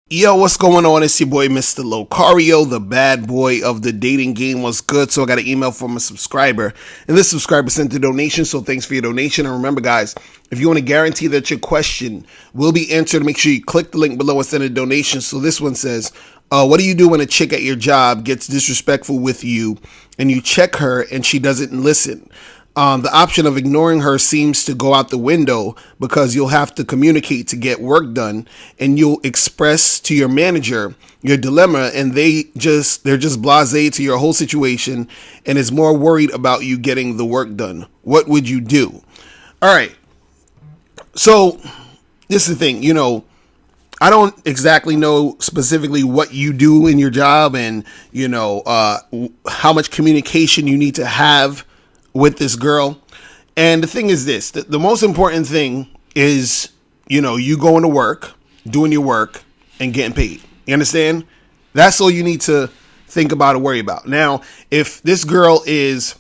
Yo, what's going on? It's your boy, Mr. Locario, the bad boy of the dating game. What's good? So I got an email from a subscriber, and this subscriber sent a donation, so thanks for your donation. And remember, guys, if you want to guarantee that your question will be answered, make sure you click the link below and send a donation. So this one says, what do you do when a chick at your job gets disrespectful with you and you check her and she doesn't listen? The option of ignoring her seems to go out the window because you'll have to communicate to get work done, and you'll express to your manager your dilemma, and they're just blasé to your whole situation and is more worried about you getting the work done. What would you do? All right. So this is the thing, I don't exactly know specifically what you do in your job and, how much communication you need to have with this girl. And the thing is this, the most important thing is, you going to work, doing your work and getting paid. You understand? That's all you need to think about or worry about. Now, if this girl is,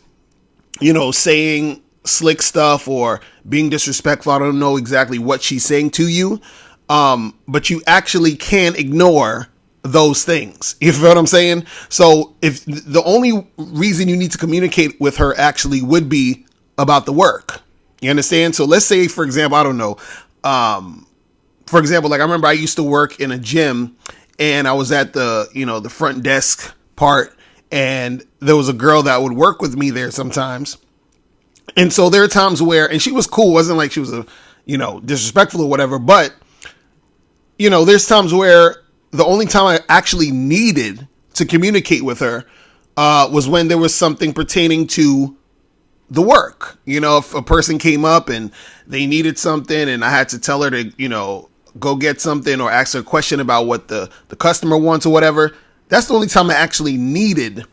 saying slick stuff or being disrespectful, I don't know exactly what she's saying to you. But you actually can ignore those things. You feel what I'm saying? So if the only reason you need to communicate with her actually would be about the work, you understand? So let's say, for example, I don't know. For example, like I remember I used to work in a gym and I was at the front desk part, and there was a girl that would work with me there sometimes. And so there are times where, and she was cool. It wasn't like she was disrespectful or whatever, but there's times where the only time I actually needed to communicate with her was when there was something pertaining to the work. If a person came up and they needed something and I had to tell her to, go get something or ask her a question about what the customer wants or whatever, that's the only time I actually needed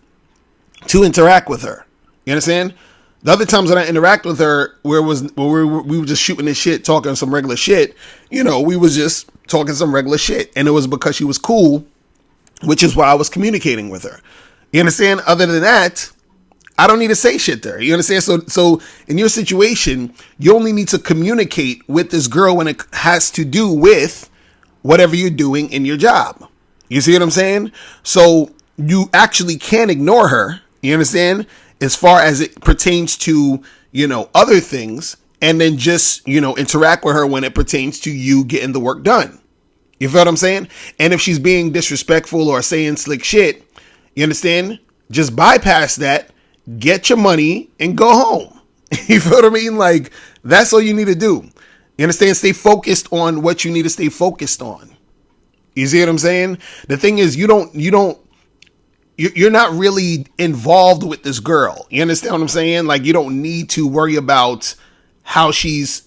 to interact with her. You understand? The other times when I interact with her, where we were just shooting this shit, talking some regular shit, we was just talking some regular shit. And it was because she was cool, which is why I was communicating with her. You understand? Other than that, I don't need to say shit there. You understand? So in your situation, you only need to communicate with this girl when it has to do with whatever you're doing in your job. You see what I'm saying? So you actually can ignore her. You understand? As far as it pertains to, other things, and then just, interact with her when it pertains to you getting the work done. You feel what I'm saying? And if she's being disrespectful or saying slick shit, you understand? Just bypass that, get your money and go home. You feel what I mean? Like, that's all you need to do. You understand? Stay focused on what you need to stay focused on. You see what I'm saying? The thing is, you're not really involved with this girl. You understand what I'm saying? Like, you don't need to worry about how she's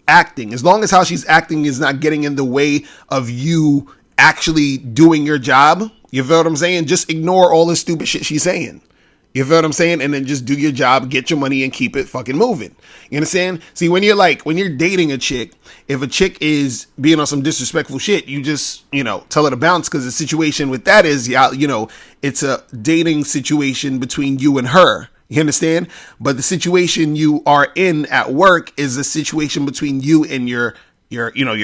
acting. As long as how she's acting is not getting in the way of you actually doing your job. You feel what I'm saying? Just ignore all the stupid shit she's saying. You feel what I'm saying? And then just do your job, get your money, and keep it fucking moving. You understand? See, when you're dating a chick, if a chick is being on some disrespectful shit, you just, tell her to bounce, because the situation with that is, it's a dating situation between you and her. You understand? But the situation you are in at work is a situation between you and your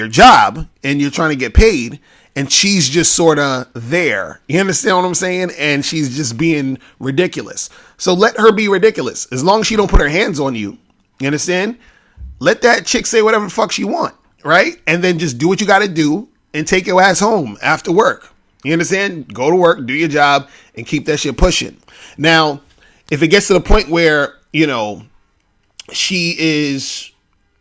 job, and you're trying to get paid. And she's just sort of there. You understand what I'm saying? And she's just being ridiculous. So let her be ridiculous. As long as she don't put her hands on you. You understand? Let that chick say whatever the fuck she want. Right? And then just do what you got to do and take your ass home after work. You understand? Go to work, do your job, and keep that shit pushing. Now, if it gets to the point where, she is,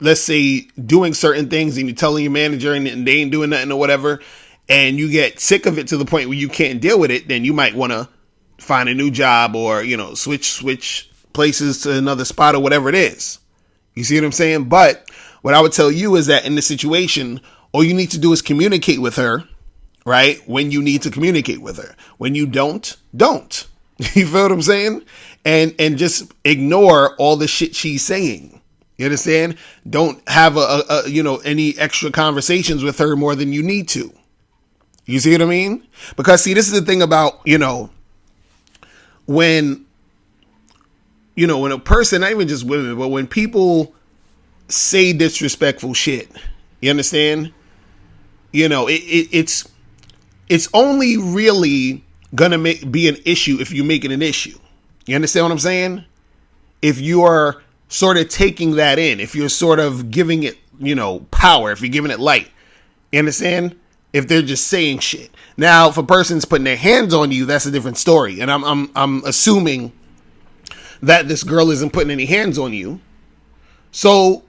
let's say, doing certain things and you're telling your manager and they ain't doing nothing or whatever, and you get sick of it to the point where you can't deal with it, then you might want to find a new job or, switch places to another spot or whatever it is. You see what I'm saying? But what I would tell you is that in this situation, all you need to do is communicate with her, right? When you need to communicate with her. When you don't. You feel what I'm saying? And just ignore all the shit she's saying. You understand? Don't have any extra conversations with her more than you need to. You see what I mean? Because, see, this is the thing about, when a person, not even just women, but when people say disrespectful shit, you understand? It's it's only really gonna be an issue if you make it an issue. You understand what I'm saying? If you are sort of taking that in, if you're sort of giving it, power, if you're giving it light. You understand? If they're just saying shit. Now, if a person's putting their hands on you, that's a different story. And I'm assuming that this girl isn't putting any hands on you. So,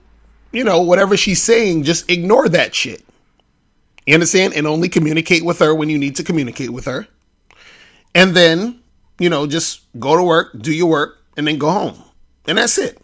whatever she's saying, just ignore that shit. You understand? And only communicate with her when you need to communicate with her. And then, just go to work, do your work, and then go home. And that's it.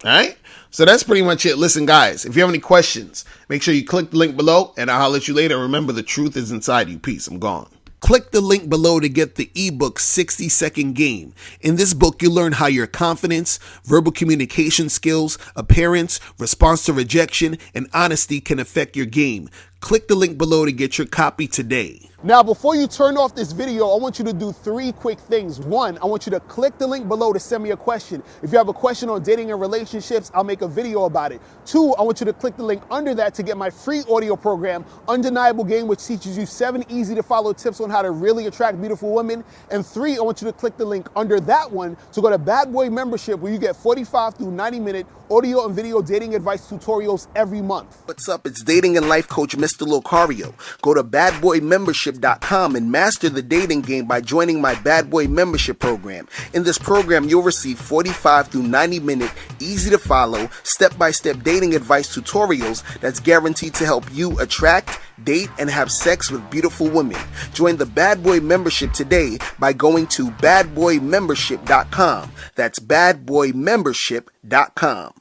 All right? So that's pretty much it. Listen, guys, if you have any questions, make sure you click the link below, and I'll holler at you later. Remember, the truth is inside you. Peace. I'm gone. Click the link below to get the ebook 60-Second Game. In this book, you'll learn how your confidence, verbal communication skills, appearance, response to rejection, and honesty can affect your game. Click the link below to get your copy today. Now, before you turn off this video, I want you to do 3 quick things. 1, I want you to click the link below to send me a question. If you have a question on dating and relationships, I'll make a video about it. 2, I want you to click the link under that to get my free audio program, Undeniable Game, which teaches you 7 easy to follow tips on how to really attract beautiful women. And 3, I want you to click the link under that one to go to Bad Boy Membership, where you get 45 through 90-minute audio and video dating advice tutorials every month. What's up? It's dating and life coach Mr. Locario. Go to badboymembership.com and master the dating game by joining my Bad Boy Membership program. In this program, you'll receive 45 through 90-minute, easy to follow, step-by-step dating advice tutorials that's guaranteed to help you attract, date, and have sex with beautiful women. Join the Bad Boy Membership today by going to badboymembership.com. That's badboymembership.com.